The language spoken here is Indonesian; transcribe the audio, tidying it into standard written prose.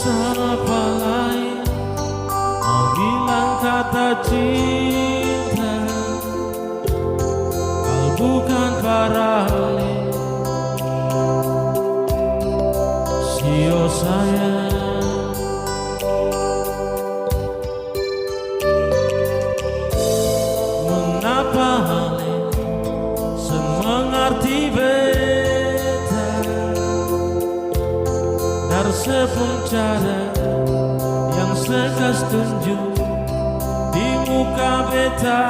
Siapa lain mau bilang kata cinta, kau bukan Farale. Sio sayang, mengapa hale semengerti beta dari sepung cara yang sekas tunjuk di muka beta.